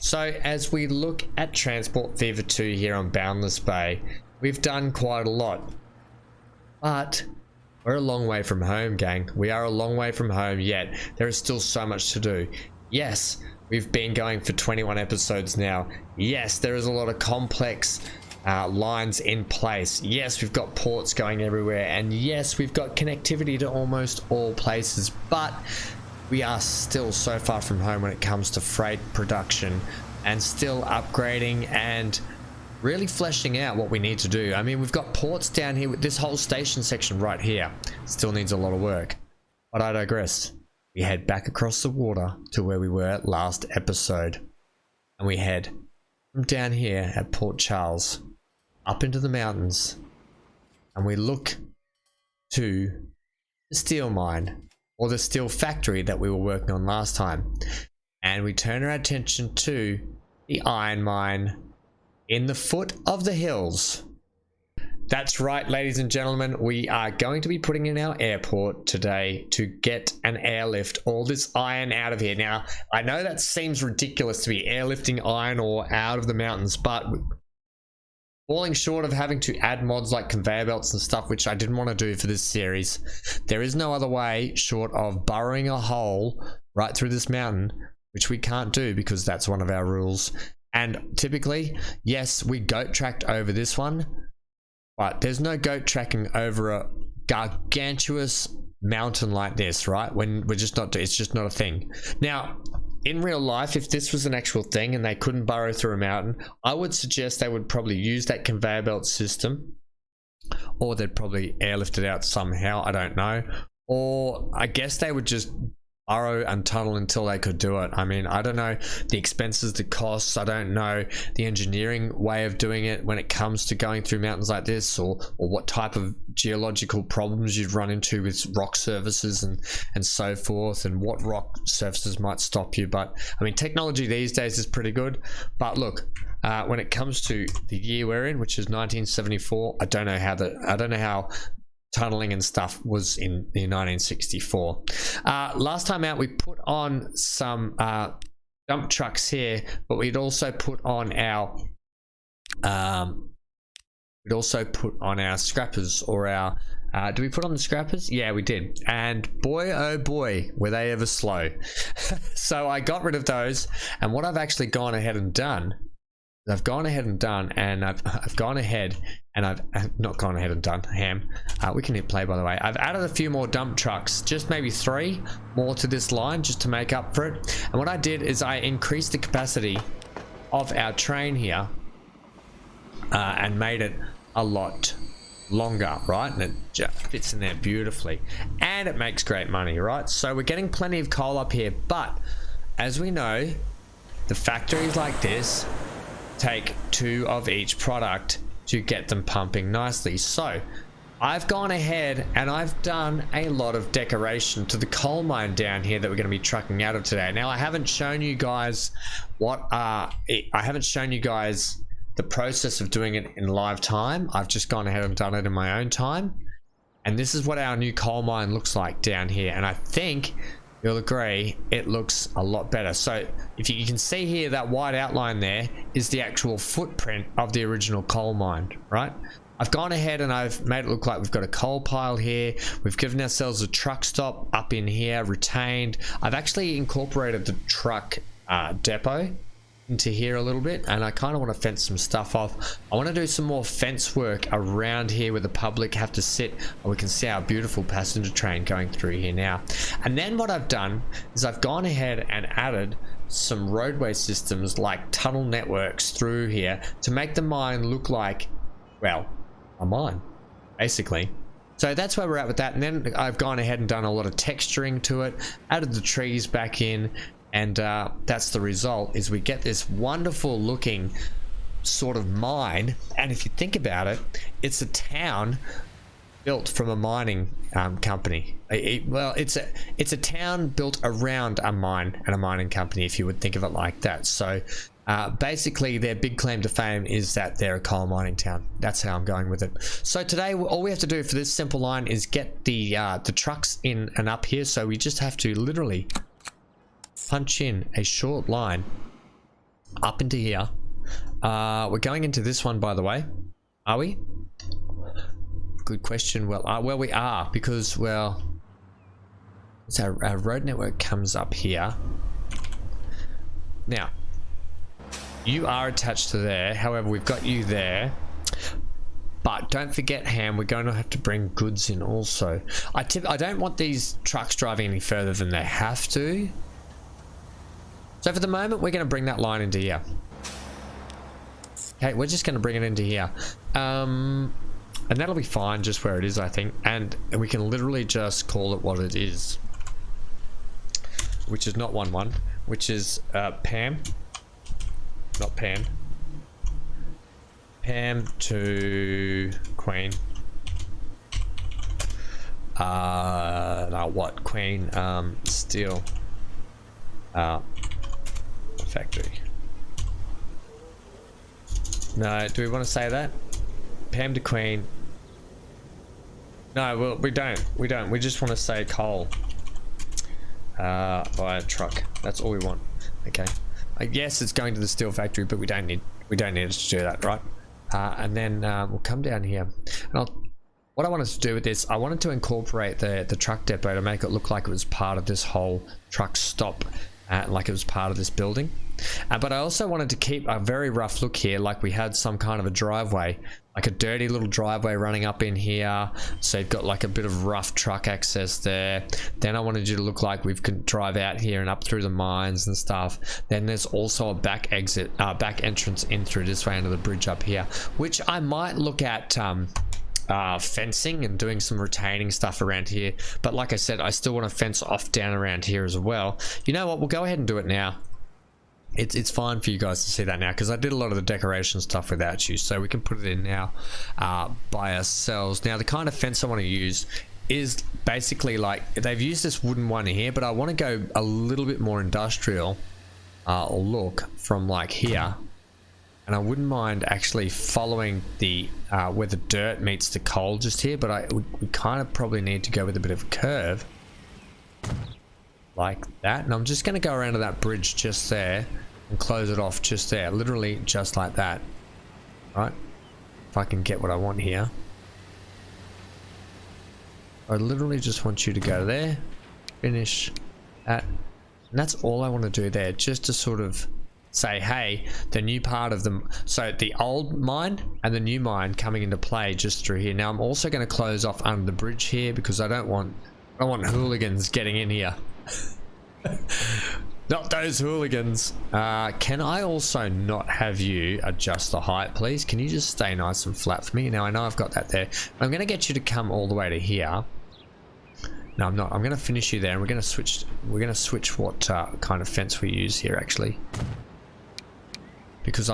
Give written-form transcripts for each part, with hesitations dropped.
So as we look at Transport Fever 2 here on Boundless Bay, we've done quite a lot. But we're a long way from home, gang. We are a long way from home, yet there is still so much to do. Yes, we've been going for 21 episodes now. Yes, there is a lot of complex lines in place. Yes, we've got ports going everywhere. And yes, we've got connectivity to almost all places. But we are still so far from home when it comes to freight production and still upgrading and really fleshing out what we need to do. I mean, we've got ports down here with this whole station section right here. Still needs a lot of work, but I digress. We head back across the water to where we were last episode, and we head from down here at Port Charles up into the mountains, and we look to the steel mine, or the steel factory that we were working on last time, and we turn our attention to the iron mine in the foot of the hills. That's right, ladies and gentlemen, we are going to be putting in our airport today to get an airlift all this iron out of here. Now, I know that seems ridiculous to be airlifting iron ore out of the mountains, but falling short of having to add mods like conveyor belts and stuff, which I didn't want to do for this series, there is no other way short of burrowing a hole right through this mountain, which we can't do because that's one of our rules. And typically, yes, we goat tracked over this one, but there's no goat tracking over a gargantuous mountain like this, right? When we're just not, it's just not a thing. Now, in real life, if this was an actual thing and they couldn't burrow through a mountain, I would suggest they would probably use that conveyor belt system, or they'd probably airlift it out somehow. I don't know. Or I guess they would just burrow and tunnel until they could do it. I mean, I don't know the expenses, the costs. I don't know the engineering way of doing it when it comes to going through mountains like this, or what type of geological problems you'd run into with rock surfaces and so forth, and what rock surfaces might stop you. But I mean, technology these days is pretty good. But look, when it comes to the year we're in, which is 1974, I don't know how tunneling and stuff was in 1964. Last time out, we put on some dump trucks here, but we'd also put on our scrappers, or our do we put on the scrappers? Yeah, we did. And boy, oh boy, were they ever slow. So I got rid of those, and what I've actually gone ahead and done, I've not gone ahead and done ham. We can hit play, by the way. I've added a few more dump trucks, just maybe 3 more to this line, just to make up for it. And what I did is I increased the capacity of our train here and made it a lot longer, right? And it just fits in there beautifully, and it makes great money, right? So we're getting plenty of coal up here, but as we know, the factories like this take 2 of each product to get them pumping nicely. So I've gone ahead and I've done a lot of decoration to the coal mine down here that we're going to be trucking out of today. Now, I haven't shown you guys the process of doing it in live time. I've just gone ahead and done it in my own time, and this is what our new coal mine looks like down here, and I think you'll agree it looks a lot better. So if you can see here, that white outline there is the actual footprint of the original coal mine, right? I've gone ahead and I've made it look like we've got a coal pile here. We've given ourselves a truck stop up in here, retained. I've actually incorporated the truck depot into here a little bit, and I kind of want to fence some stuff off. I want to do some more fence work around here where the public have to sit, and we can see our beautiful passenger train going through here now. And then what I've done is I've gone ahead and added some roadway systems like tunnel networks through here to make the mine look like, well, a mine basically. So that's where we're at with that. And then I've gone ahead and done a lot of texturing to it, added the trees back in, and that's the result, is we get this wonderful looking sort of mine. And if you think about it, it's a town built from a mining company. It's a town built around a mine and a mining company, if you would think of it like that. So basically their big claim to fame is that they're a coal mining town. That's how I'm going with it. So today all we have to do for this simple line is get the trucks in and up here. So we just have to literally punch in a short line up into here. We're going into this one, by the way. Are we? Good question. Well, we are, because, well, so our road network comes up here. Now, you are attached to there. However, we've got you there. But don't forget, Ham, we're going to have to bring goods in also. I don't want these trucks driving any further than they have to. So for the moment, we're going to bring that line into here. Okay, we're just going to bring it into here. And that'll be fine just where it is, I think. And we can literally just call it what it is. Which is not 1-1. Which is Pam. Not Pam. Pam to Queen. No, what? Queen, steel. Factory. No, do we want to say that? Pam to Queen. No, well, we don't. We don't. We just want to say coal. Via truck. That's all we want. Okay. Yes, it's going to the steel factory, but we don't need it to do that, right? And then we'll come down here. And what I wanted to do with this, I wanted to incorporate the truck depot to make it look like it was part of this whole truck stop, like it was part of this building. But I also wanted to keep a very rough look here, like we had some kind of a driveway, like a dirty little driveway running up in here. So you've got like a bit of rough truck access there. Then I wanted you to look like we can drive out here and up through the mines and stuff. Then there's also a back entrance in through this way under the bridge up here, which I might look at fencing and doing some retaining stuff around here. But like I said, I still want to fence off down around here as well. You know what? We'll go ahead and do it now. It's fine for you guys to see that now, because I did a lot of the decoration stuff without you, so we can put it in now by ourselves. Now, the kind of fence I want to use is basically like, they've used this wooden one here, but I want to go a little bit more industrial look from like here. And I wouldn't mind actually following the where the dirt meets the coal just here, but we kind of probably need to go with a bit of a curve like that. And I'm just going to go around to that bridge just there and close it off just there, literally just like that, right? If I can get what I want here. I literally just want you to go there, finish that, and that's all I want to do there, just to sort of say, hey, the new part of them, so the old mine and the new mine coming into play just through here. Now I'm also going to close off under the bridge here, because I don't want hooligans getting in here. Not those hooligans. Can I also not have you adjust the height, please? Can you just stay nice and flat for me? Now I know I've got that there. I'm going to get you to come all the way to here. No, I'm not. I'm going to finish you there, and we're going to switch what kind of fence we use here actually. Because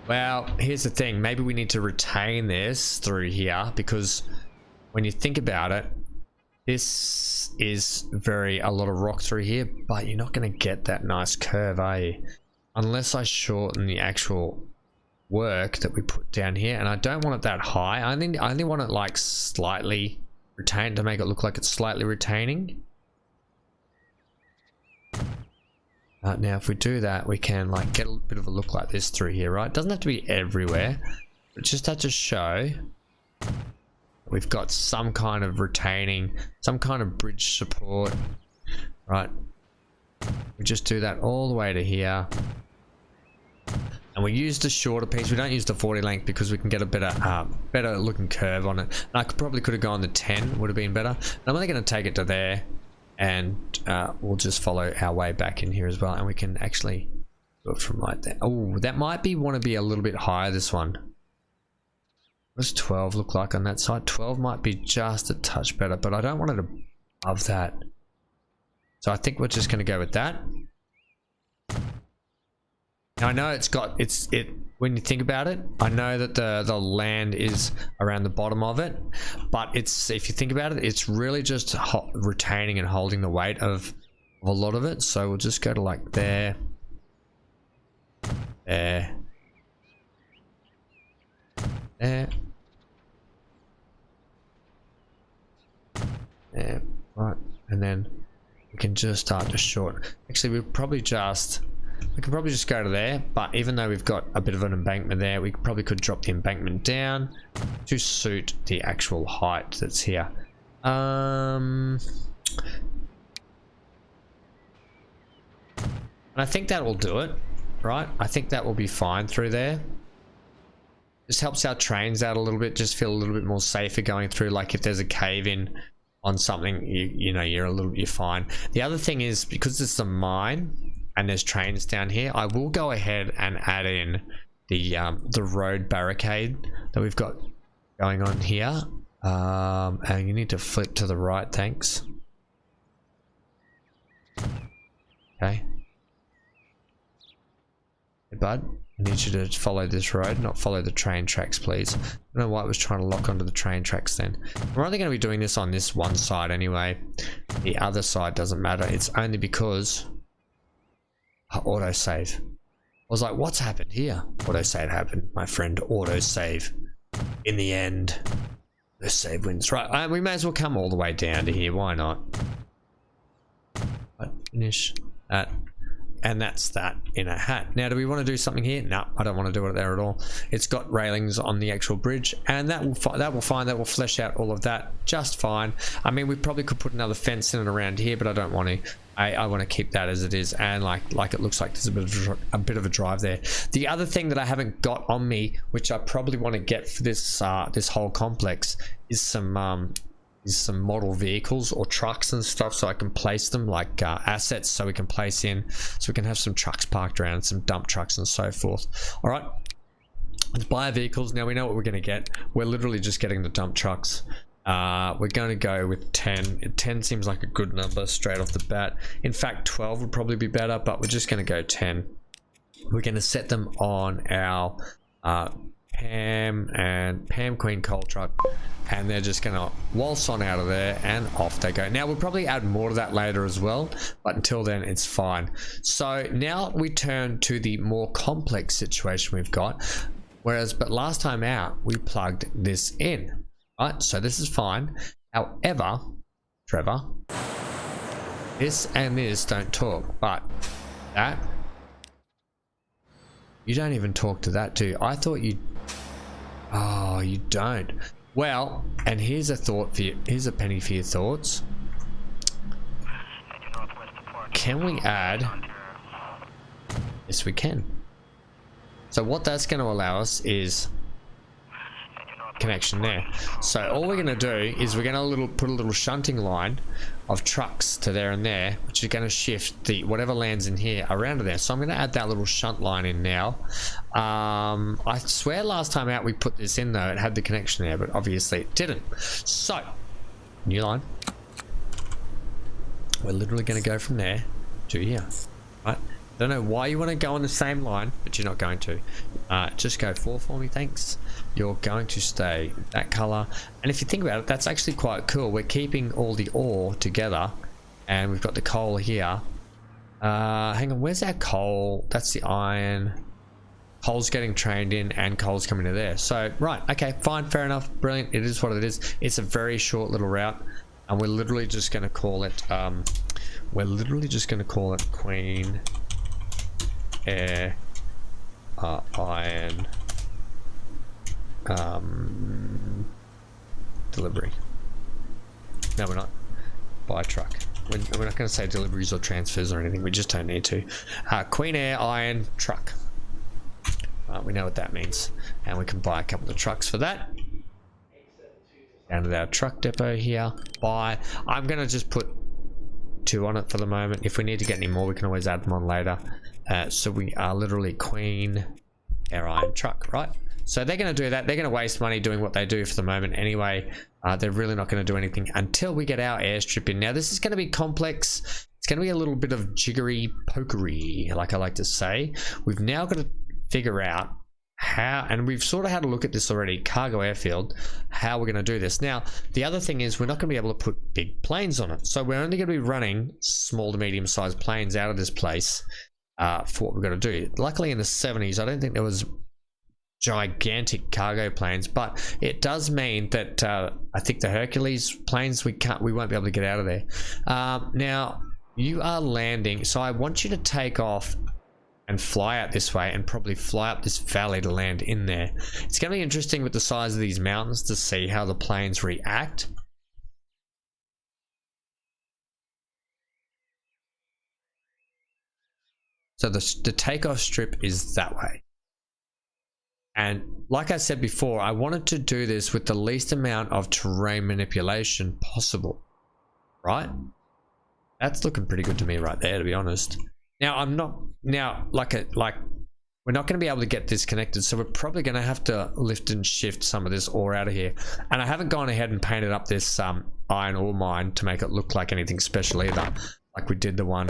well, here's the thing. Maybe we need to retain this through here, because when you think about it, this is a lot of rock through here, but you're not going to get that nice curve, are you? Unless I shorten the actual work that we put down here. And I don't want it that high. I only want it like slightly retained, to make it look like it's slightly retaining. Now if we do that, we can like get a bit of a look like this through here, right? It doesn't have to be everywhere, but just have to show we've got some kind of retaining, some kind of bridge support, right? We just do that all the way to here, and we use the shorter piece. We don't use the 40 length because we can get a better looking curve on it. And I probably could have gone the 10, would have been better. And I'm only going to take it to there, and we'll just follow our way back in here as well, and we can actually do it from like that. Oh, that might want to be a little bit higher, this one. What does 12 look like on that side? 12 might be just a touch better, but I don't want it above that. So I think we're just going to go with that. Now I know when you think about it, I know that the land is around the bottom of it, but if you think about it, it's really just retaining and holding the weight of a lot of it. So we'll just go to like there, there, there, right, and then we can just start to shorten. Actually, we'll probably just We could probably just go to there, but even though we've got a bit of an embankment there, we probably could drop the embankment down to suit the actual height that's here. And I think that will do it, right? I think that will be fine through there. Just helps our trains out a little bit, just feel a little bit more safer going through. Like if there's a cave in on something, you know, you're fine. The other thing is, because it's a mine and there's trains down here, I will go ahead and add in the road barricade that we've got going on here. And you need to flip to the right, thanks. Okay. Hey bud, I need you to follow this road, not follow the train tracks, please. I don't know why it was trying to lock onto the train tracks then. We're only going to be doing this on this one side anyway. The other side doesn't matter. It's only because autosave. I was like, what's happened here? Autosave happened, my friend. Autosave. In the end, the save wins. Right, we may as well come all the way down to here. Why not? Finish that. And that's that in a hat. Now, do we want to do something here? No, I don't want to do it there at all. It's got railings on the actual bridge, and that will flesh out all of that just fine. I mean, we probably could put another fence in and around here, but I don't want to. I want to keep that as it is, and like it looks like there's a bit of a drive there. The other thing that I haven't got on me, which I probably want to get for this this whole complex, is some model vehicles or trucks and stuff, so I can place them like assets, so we can place in, so we can have some trucks parked around, some dump trucks and so forth. All right, let's buy our vehicles. Now we know what we're going to get. We're literally just getting the dump trucks. We're going to go with 10. 10 seems like a good number straight off the bat. In fact, 12 would probably be better, but we're just going to go 10. We're going to set them on our Pam Queen coal truck, and they're just gonna waltz on out of there and off they go. Now we'll probably add more to that later as well, but until then it's fine. So now we turn to the more complex situation we've got, but last time out we plugged this in, right? So this is fine. However, Trevor, this and this don't talk, but that, you don't even talk to that, do you? I thought you. Oh, you don't. Well, and here's a thought for you. Here's a penny for your thoughts. Can we add? Yes, we can. So what that's going to allow us is connection there. So all we're going to do is we're going to put a little shunting line of trucks to there and there, which is going to shift the whatever lands in here around to there. So I'm going to add that little shunt line in now. I swear last time out we put this in though, it had the connection there, but obviously it didn't. So new line, we're literally going to go from there to here, right? Don't know why you want to go on the same line, but you're not going to. Just go 4 for me, thanks. You're going to stay that color, and if you think about it, that's actually quite cool. We're keeping all the ore together, and we've got the coal here. Hang on, where's our coal? That's the iron. Coal's getting trained in, and coal's coming to there. So right, okay, fine, fair enough, brilliant. It is what it is. It's a very short little route, and we're literally just going to call it. Queen Air Iron delivery. No, we're not. Buy truck. We're not going to say deliveries or transfers or anything. We just don't need to. Queen Air Iron truck. We know what that means, and we can buy a couple of trucks for that. Down to our truck depot here. Buy. I'm going to just put 2 on it for the moment. If we need to get any more, we can always add them on later. So we are literally Queen Air Iron truck, right? So they're going to do that. They're going to waste money doing what they do for the moment anyway. They're really not going to do anything until we get our airstrip in. Now this is going to be complex. It's going to be a little bit of jiggery pokery, like I like to say. We've now got to figure out how, and we've sort of had a look at this already, cargo airfield, how we're going to do this. Now the other thing is we're not going to be able to put big planes on it, so we're only going to be running small to medium sized planes out of this place for what we've got to do. Luckily in the 70s I don't think there was gigantic cargo planes, but it does mean that I think the Hercules planes we won't be able to get out of there. Now you are landing, so I want you to take off and fly out this way and probably fly up this valley to land in there. It's going to be interesting with the size of these mountains to see how the planes react. So the takeoff strip is that way. And like I said before, I wanted to do this with the least amount of terrain manipulation possible, right? That's looking pretty good to me right there, to be honest. Now I'm not, now like we're not going to be able to get this connected, so we're probably going to have to lift and shift some of this ore out of here. And I haven't gone ahead and painted up this iron ore mine to make it look like anything special either, like we did the one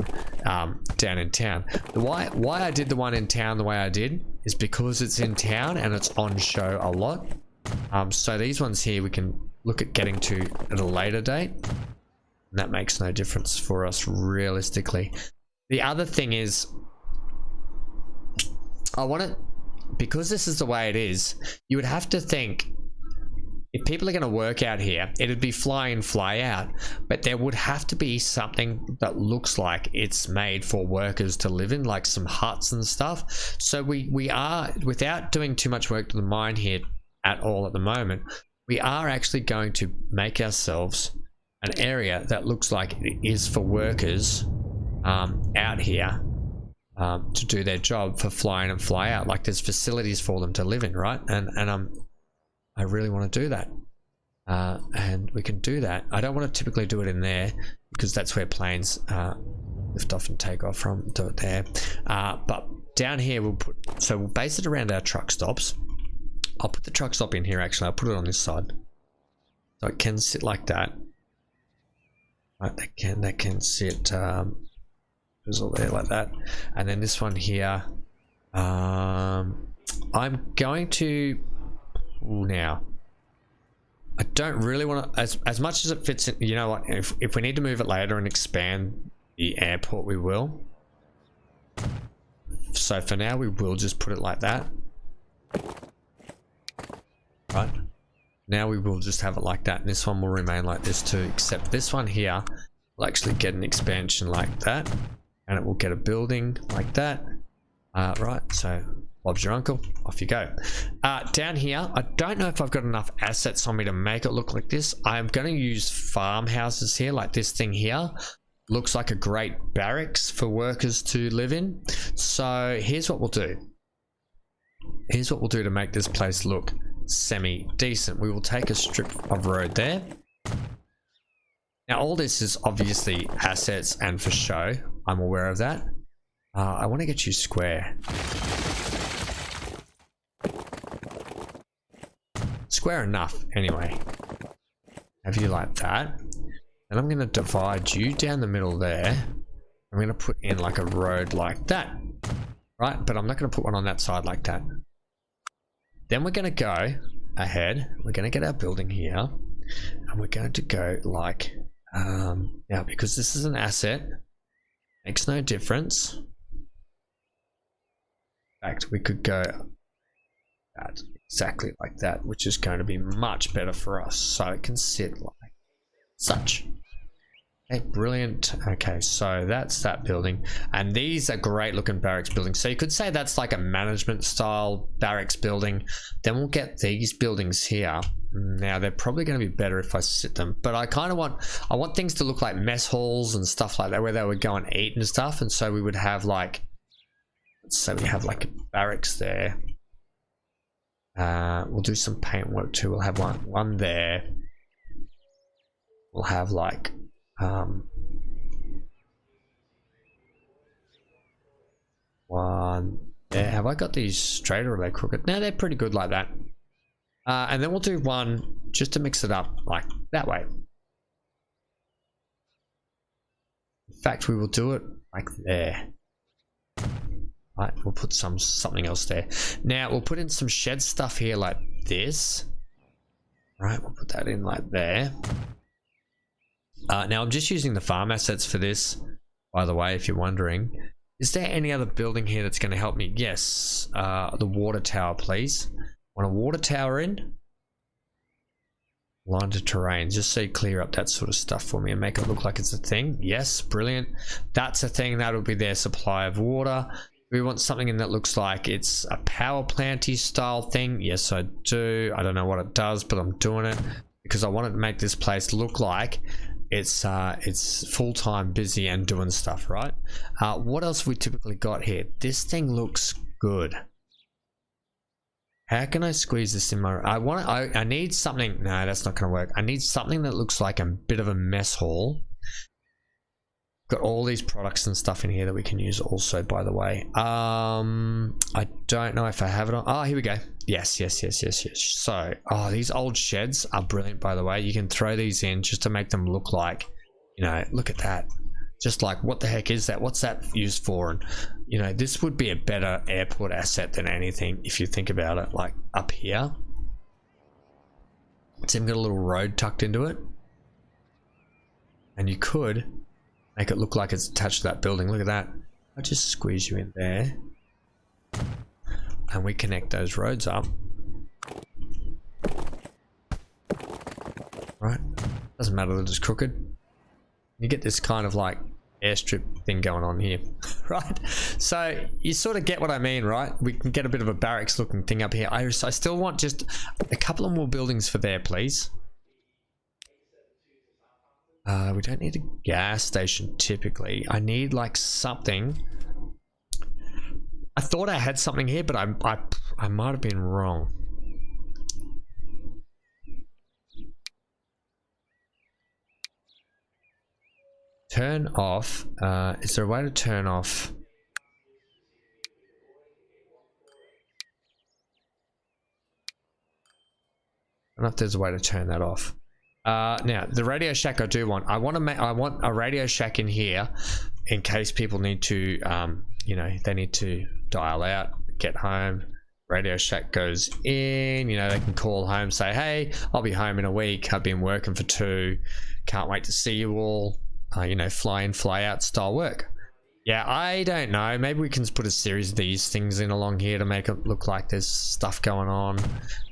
down in town. Why I did the one in town the way I did is because it's in town and it's on show a lot. So these ones here we can look at getting to at a later date, and that makes no difference for us realistically. The other thing is, I want it, because this is the way it is, you would have to think, if people are going to work out here, it'd be fly in, fly out, but there would have to be something that looks like it's made for workers to live in, like some huts and stuff. So we are, without doing too much work to the mine here at all at the moment, we are actually going to make ourselves an area that looks like it is for workers out here to do their job for fly in and fly out. Like there's facilities for them to live in, right? And I really want to do that, and we can do that. I don't want to typically do it in there because that's where planes lift off and take off from. Do it there, but down here we'll base it around our truck stops. I'll put the truck stop in here. Actually, I'll put it on this side so it can sit like that. Right, that can sit all there like that, and then this one here. I'm going to. Now, I don't really want to, as much as it fits in, you know what, if we need to move it later and expand the airport, we will. So for now, we will just put it like that. Right? Now we will just have it like that, and this one will remain like this too, except this one here will actually get an expansion like that, and it will get a building like that. Right, so Bob's your uncle, off you go. Down here, I don't know if I've got enough assets on me to make it look like this. I'm going to use farmhouses here, like this thing here. Looks like a great barracks for workers to live in. So here's what we'll do. Here's what we'll do to make this place look semi-decent. We will take a strip of road there. Now all this is obviously assets and for show. I'm aware of that. I want to get you square. Square enough, anyway. Have you like that? And I'm going to divide you down the middle there. I'm going to put in like a road like that. Right? But I'm not going to put one on that side like that. Then we're going to go ahead. We're going to get our building here. And we're going to go like... now, because this is an asset, makes no difference. In fact, we could go that exactly like that, which is going to be much better for us, so it can sit like such. Okay, brilliant. Okay, so that's that building, and these are great looking barracks buildings. So you could say that's like a management style barracks building. Then we'll get these buildings here. Now they're probably going to be better if I sit them, but I kind of want things to look like mess halls and stuff like that, where they would go and eat and stuff. And so we would have like, let's say we have like a barracks there. We'll do some paint work too. We'll have one there. We'll have like one there. Have I got these straight or are they crooked? No, they're pretty good like that. And then we'll do one just to mix it up like that way. In fact, we will do it like there. Right, we'll put something else there. Now we'll put in some shed stuff here like this. Right, we'll put that in like there. Now I'm just using the farm assets for this, by the way, if you're wondering. Is there any other building here that's going to help me? Yes, the water tower, please. Want a water tower in? Line to terrain, just so you clear up that sort of stuff for me and make it look like it's a thing. Yes, brilliant. That's a thing. That'll be their supply of water. We want something in that looks like it's a power planty style thing. Yes, I do. I don't know what it does, but I'm doing it because I want to make this place look like it's full-time busy and doing stuff, right? What else have we typically got here? This thing looks good. How can I squeeze this in my... I need something... No, that's not going to work. I need something that looks like a bit of a mess hall. Got all these products and stuff in here that we can use also, by the way. I don't know if I have it on. Oh, here we go. Yes. So, these old sheds are brilliant, by the way. You can throw these in just to make them look like, you know, look at that. Just like, what the heck is that? What's that used for? And, you know, this would be a better airport asset than anything if you think about it. Like up here. It's even got a little road tucked into it. And you could make it look like it's attached to that building. Look at that. I'll just squeeze you in there. And we connect those roads up. Right. Doesn't matter that it's crooked. You get this kind of like airstrip thing going on here. Right. So you sort of get what I mean, right? We can get a bit of a barracks looking thing up here. I still want just a couple of more buildings for there, please. We don't need a gas station typically. I need like something. I thought I had something here, but I might have been wrong. Turn off. Is there a way to turn off? I don't know if there's a way to turn that off. Now the Radio Shack I do want. I want a Radio Shack in here in case people need to, you know, they need to dial out, get home. Radio Shack goes in, you know, they can call home, say, hey, I'll be home in a week. I've been working for 2. Can't wait to see you all. You know, fly in, fly out style work. Yeah, I don't know. Maybe we can put a series of these things in along here to make it look like there's stuff going on.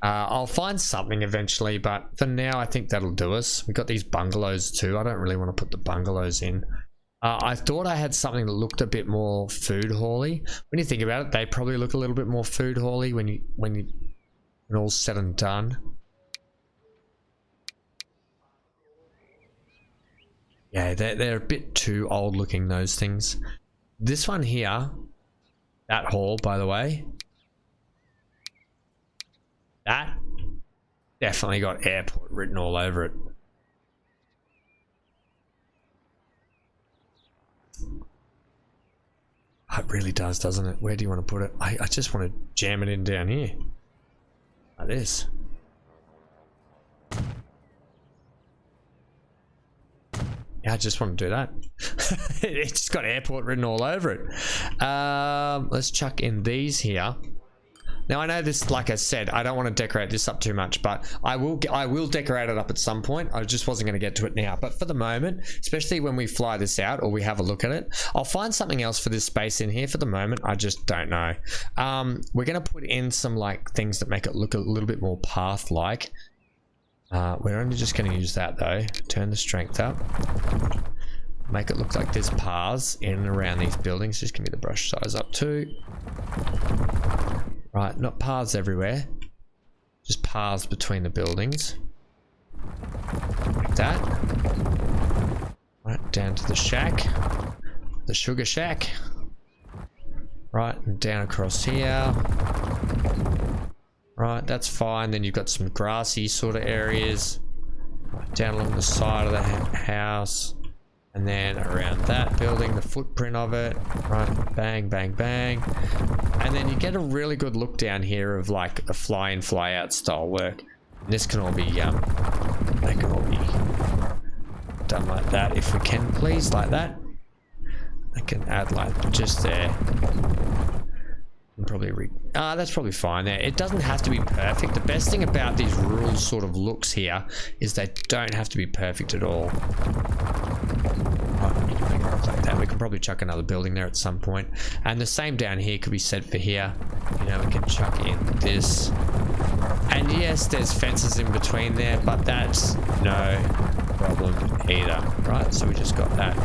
I'll find something eventually, but for now, I think that'll do us. We've got these bungalows too. I don't really want to put the bungalows in. I thought I had something that looked a bit more food hall-y. When you think about it, they probably look a little bit more food hall-y when all's said and done. Yeah, they're a bit too old looking, those things. This one here, that hall, by the way, that definitely got airport written all over it. It really does, doesn't it? Where do you want to put it? I just want to jam it in down here. Like this. Yeah, I just want to do that. It's just got airport written all over it. Let's chuck in these here. Now I know this, like I said, I don't want to decorate this up too much, but I will decorate it up at some point. I just wasn't going to get to it now. But for the moment, especially when we fly this out or we have a look at it, I'll find something else for this space in here. For the moment, I just don't know. We're going to put in some like things that make it look a little bit more path-like. We're only just going to use that though. Turn the strength up. Make it look like there's paths in and around these buildings. Just give me the brush size up too. Right, not paths everywhere. Just paths between the buildings. Like that. Right, down to the shack. The sugar shack. Right, and down across here. Right, that's fine. Then you've got some grassy sort of areas. Right, down along the side of the house. And then around that building, the footprint of it. Right, bang, bang, bang. And then you get a really good look down here of like a fly in, fly out style work. And this can all be, they can all be done like that if we can, please, like that. I can add like just there. And probably that's probably fine there. It doesn't have to be perfect. The best thing about these rural sort of looks here is they don't have to be perfect at all. You can make it look like that. We can probably chuck another building there at some point. And the same down here could be said for here. You know, we can chuck in this. And yes, there's fences in between there, but that's no problem either. Right, so we just got that.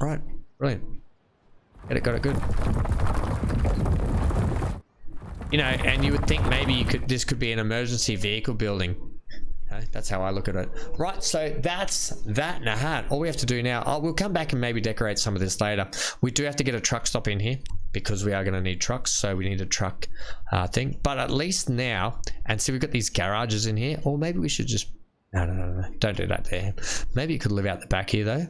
Right, Brilliant. Got it good. You know, and you would think maybe this could be an emergency vehicle building. Okay, that's how I look at it. Right, so that's that in a hat. All we have to do now, we'll come back and maybe decorate some of this later. We do have to get a truck stop in here because we are going to need trucks, so we need a truck thing. But at least now, and see, we've got these garages in here, or maybe we should just, no, don't do that there. Maybe you could live out the back here though.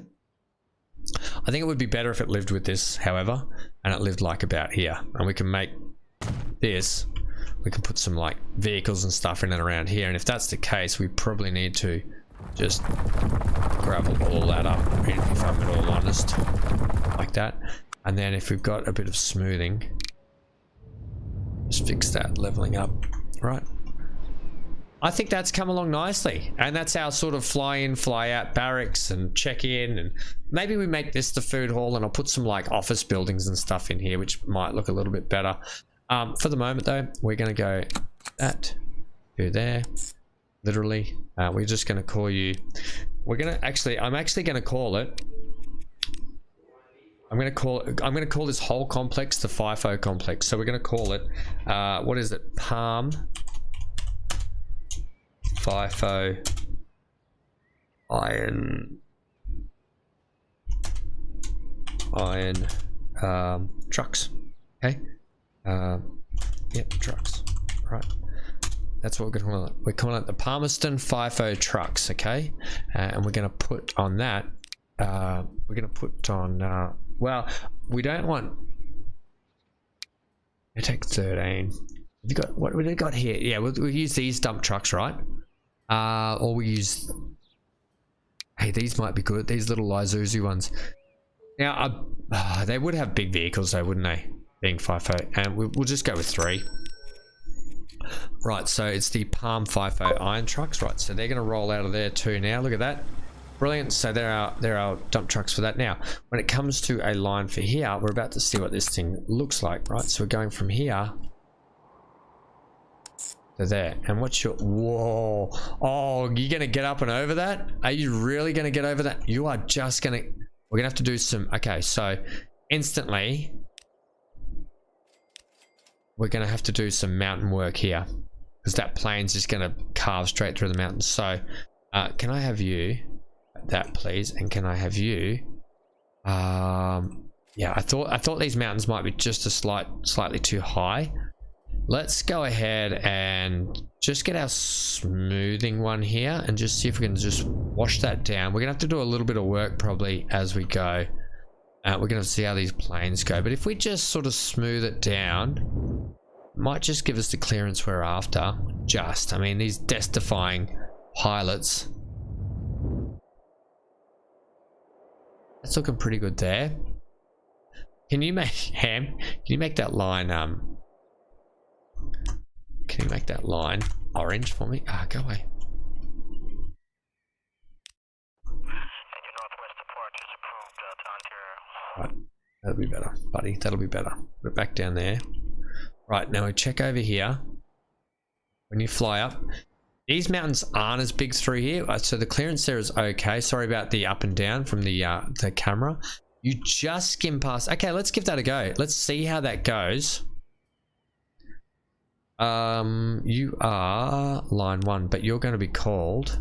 I think it would be better if it lived with this, however, and it lived like about here, and we can make this, we can put some like vehicles and stuff in and around here. And if that's the case, we probably need to just gravel all that up, if I'm at all honest, like that. And then if we've got a bit of smoothing, just fix that, leveling up. Right, I think that's come along nicely, and that's our sort of fly in fly out barracks and check in. And maybe we make this the food hall, and I'll put some like office buildings and stuff in here, which might look a little bit better. For the moment though, we're going to go that, go there, literally. We're just going to call you, we're going to actually, I'm actually going to call it, I'm going to call this whole complex the FIFO complex. So we're going to call it, what is it? Palm FIFO iron trucks. Okay. Yep, trucks. Right. That's what we're going to call it. We're calling it the Palmerston FIFO trucks. Okay. And we're going to put on that. We're going to put on, well, we don't want, I take 13. Have you got, what we got here? Yeah, we'll use these dump trucks, right? Or we use, hey, these might be good. These little Isuzu ones. Now, they would have big vehicles though, wouldn't they? Being FIFO, and we'll just go with 3. Right, so it's the Palm FIFO iron trucks. Right, so they're going to roll out of there too now. Look at that. Brilliant. So there are dump trucks for that. Now, when it comes to a line for here, we're about to see what this thing looks like, right? So we're going from here to there. And what's your, whoa, oh, you're going to get up and over that? Are you really going to get over that? You are just going to, we're going to have to do some, okay, so instantly, we're going to have to do some mountain work here because that plane's just going to carve straight through the mountains. So can I have you that, please? And can I have you, yeah, I thought these mountains might be just a slightly too high. Let's go ahead and just get our smoothing one here and just see if we can just wash that down. We're gonna have to do a little bit of work probably as we go. We're gonna see how these planes go, but if we just sort of smooth it down, it might just give us the clearance we're after. I mean, these death-defying pilots, that's looking pretty good there. Can you make can you make that line can you make that line orange for me? Go away. Right, that'll be better, buddy. That'll be better. Put it back down there. Right, now we check over here. When you fly up, these mountains aren't as big through here, so the clearance there is okay. Sorry about the up and down from the camera. You just skim past. Okay, let's give that a go. Let's see how that goes. You are line 1, but you're going to be called.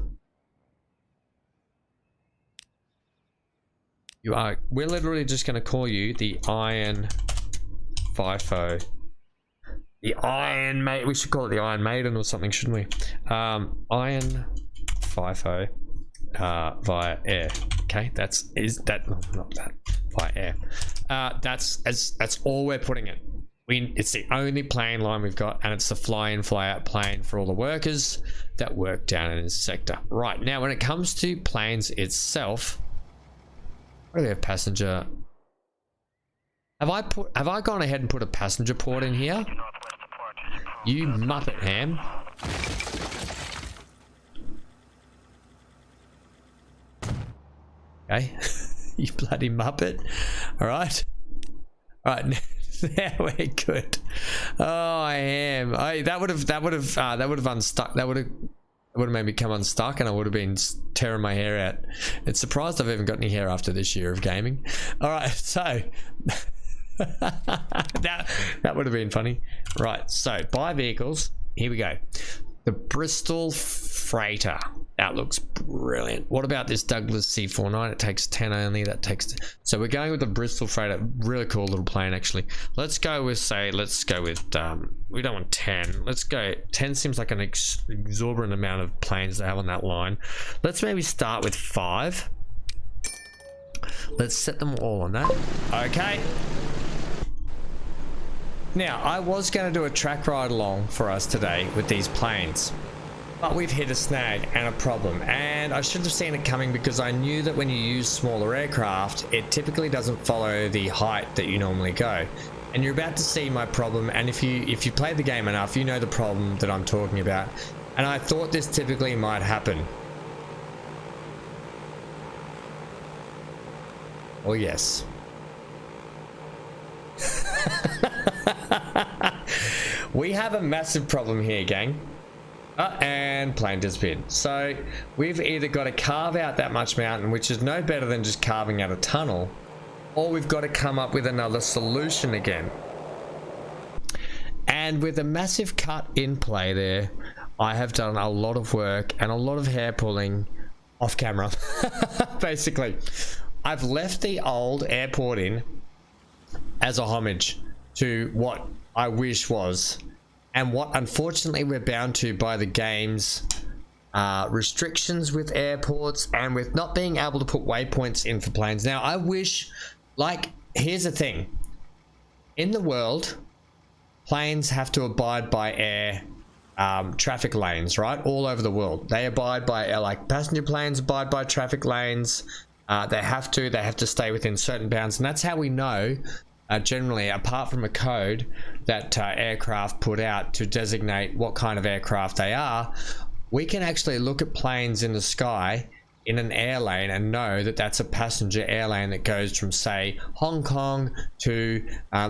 You are. We're literally just going to call you the Iron FIFO. The Iron Maiden. We should call it the Iron Maiden or something, shouldn't we? Iron FIFO via air. Okay, not that via air. That's all we're putting it. It's the only plane line we've got, and it's the fly-in, fly-out plane for all the workers that work down in this sector. Right, now when it comes to planes itself, where do we have passenger? Have I gone ahead and put a passenger port in here? You muppet ham. Okay. You bloody muppet. Alright. Alright, now we're good. Oh, I am. That would have unstuck. That would have It would have made me come unstuck and I would have been tearing my hair out. It's surprised I've even got any hair after this year of gaming. All right, so that would have been funny. Right, so buy vehicles. Here we go. The Bristol Freighter. That looks brilliant. What about this Douglas C49? It takes 10 only. That takes... So we're going with the Bristol Freighter. Really cool little plane, actually. Let's go with, say, we don't want 10. Let's go... 10 seems like an exorbitant amount of planes to have on that line. Let's maybe start with 5. Let's set them all on that. Okay. Now, I was going to do a track ride along for us today with these planes, but we've hit a snag and a problem, and I should have seen it coming because I knew that when you use smaller aircraft, it typically doesn't follow the height that you normally go. And you're about to see my problem, and if you play the game enough, you know the problem that I'm talking about. And I thought this typically might happen. Oh yes. We have a massive problem here, gang. And plane disappeared. So we've either got to carve out that much mountain, which is no better than just carving out a tunnel, or we've got to come up with another solution again. And with a massive cut in play there, I have done a lot of work and a lot of hair pulling off camera. Basically, I've left the old airport in as a homage to what I wish was, and what unfortunately we're bound to by the game's restrictions with airports and with not being able to put waypoints in for planes. Now, I wish, like, here's the thing. In the world, planes have to abide by air traffic lanes, right? All over the world. They abide by, like, passenger planes abide by traffic lanes. They have to stay within certain bounds, and that's how we know, generally, apart from a code that aircraft put out to designate what kind of aircraft they are, we can actually look at planes in the sky in an air lane and know that that's a passenger airlane that goes from, say, Hong Kong to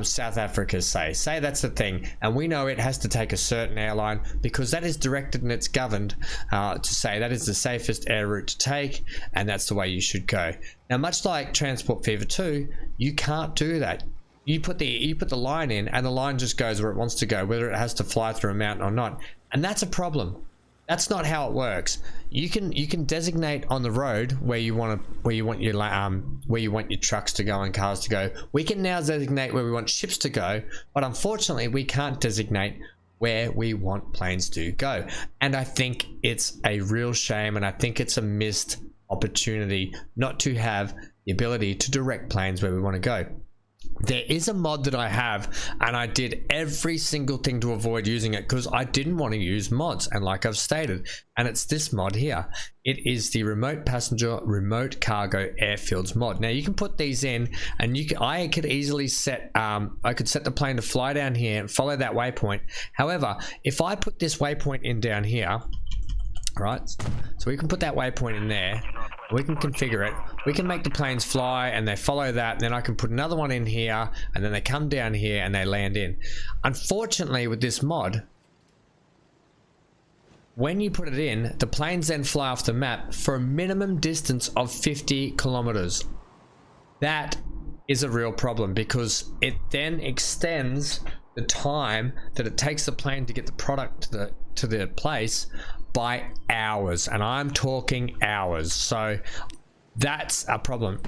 South Africa, say that's the thing, and we know it has to take a certain airline because that is directed and it's governed to say that is the safest air route to take, and that's the way you should go. Now, much like Transport Fever 2, you can't do that. You put the line in, and the line just goes where it wants to go, whether it has to fly through a mountain or not, and that's a problem. That's not how it works. You can designate on the road where you want your trucks to go and cars to go. We can now designate where we want ships to go, but unfortunately we can't designate where we want planes to go. And I think it's a real shame, and I think it's a missed opportunity not to have the ability to direct planes where we want to go. There is a mod that I have, and I did every single thing to avoid using it because I didn't want to use mods, and like I've stated, and it's this mod here. It is the remote passenger, remote cargo airfields mod. Now you can put these in, and I could easily set I could set the plane to fly down here and follow that waypoint. However, if I put this waypoint in down here, right, so we can put that waypoint in there, we can configure it, we can make the planes fly and they follow that, and then I can put another one in here, and then they come down here and they land in. Unfortunately, with this mod, when you put it in, the planes then fly off the map for a minimum distance of 50 kilometers. That is a real problem because it then extends the time that it takes the plane to get the product to the place by hours, and I'm talking hours. So that's a problem.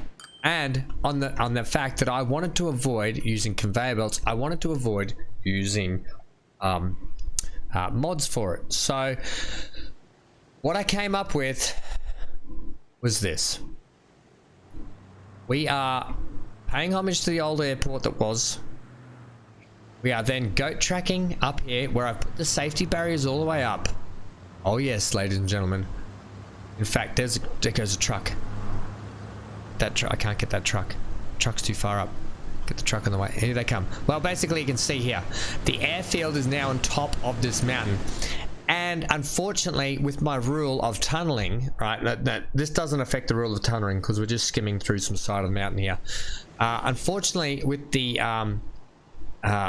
And on the fact that I wanted to avoid using conveyor belts, I wanted to avoid using mods for it. So what I came up with was this. We are paying homage to the old airport that was. We are then goat tracking up here where I've put the safety barriers all the way up. Oh yes, ladies and gentlemen. In fact, there goes a truck. That truck, I can't get that truck. Truck's too far up. Get the truck on the way. Here they come. Well, basically you can see here, the airfield is now on top of this mountain. And unfortunately, with my rule of tunneling, right, this doesn't affect the rule of tunneling because we're just skimming through some side of the mountain here. Unfortunately, with the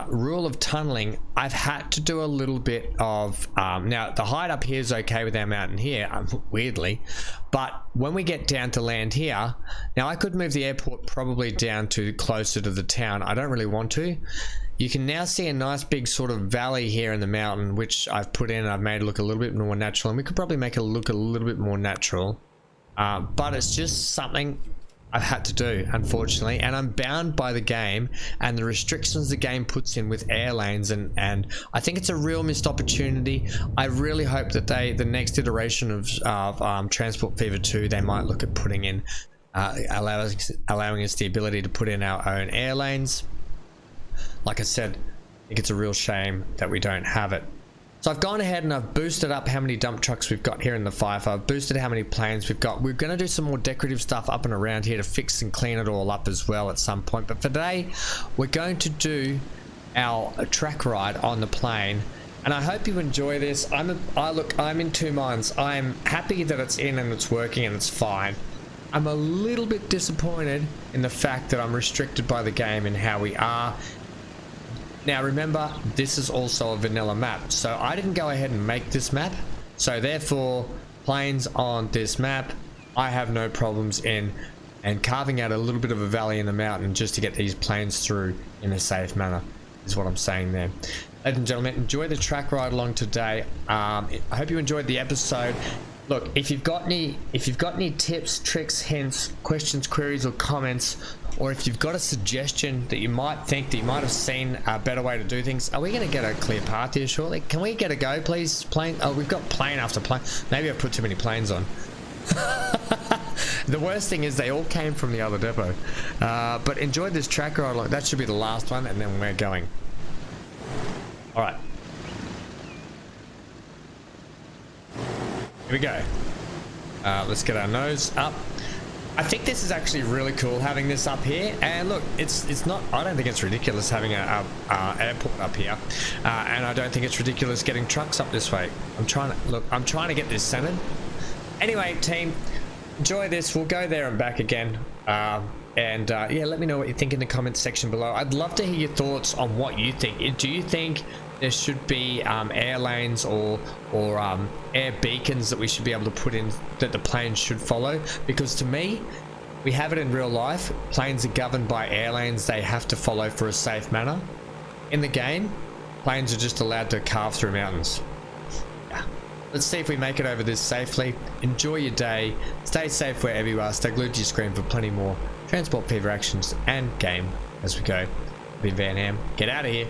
rule of tunneling, I've had to do a little bit of now the height up here is okay with our mountain here, weirdly, but when we get down to land here, now I could move the airport probably down to closer to the town. I don't really want to. You can now see a nice big sort of valley here in the mountain, which I've put in. I've made it look a little bit more natural, and we could probably make it look a little bit more natural, but it's just something I've had to do, unfortunately, and I'm bound by the game and the restrictions the game puts in with air lanes, and I think it's a real missed opportunity. I really hope that the next iteration of Transport Fever 2, they might look at putting in allowing us the ability to put in our own air lanes. Like I said, I think it's a real shame that we don't have it. So I've gone ahead and I've boosted up how many dump trucks we've got here in the FIFO. I've boosted how many planes we've got. We're going to do some more decorative stuff up and around here to fix and clean it all up as well at some point. But for today, we're going to do our track ride on the plane. And I hope you enjoy this. I'm in two minds. I'm happy that it's in and it's working and it's fine. I'm a little bit disappointed in the fact that I'm restricted by the game and how we are. Now remember, this is also a vanilla map, so I didn't go ahead and make this map, so therefore planes on this map I have no problems in, and carving out a little bit of a valley in the mountain just to get these planes through in a safe manner is what I'm saying there. Ladies and gentlemen, enjoy the track ride along today. I hope you enjoyed the episode. Look, if you've got any tips, tricks, hints, questions, queries, or comments, or if you've got a suggestion that you might have seen a better way to do things, are we going to get a clear path here shortly? Can we get a go, please? Plane. Oh, we've got plane after plane. Maybe I've put too many planes on. The worst thing is they all came from the other depot. But enjoy this track ride along. That should be the last one, and then we're going. All right. Here we go. Let's get our nose up. I think this is actually really cool having this up here, and look, it's not, I don't think it's ridiculous having a airport up here, and I don't think it's ridiculous getting trucks up this way. I'm trying to get this centered. Anyway, team, enjoy this. We'll go there and back again, yeah, let me know what you think in the comments section below. I'd love to hear your thoughts on what you think. Do you think there should be air lanes or air beacons that we should be able to put in that the planes should follow? Because to me, we have it in real life. Planes are governed by air lanes they have to follow for a safe manner. In the game, planes are just allowed to carve through mountains. Yeah. Let's see if we make it over this safely. Enjoy your day. Stay safe wherever you are. Stay glued to your screen for plenty more Transport Fever actions and game as we go. I've been Van Ham. Get out of here.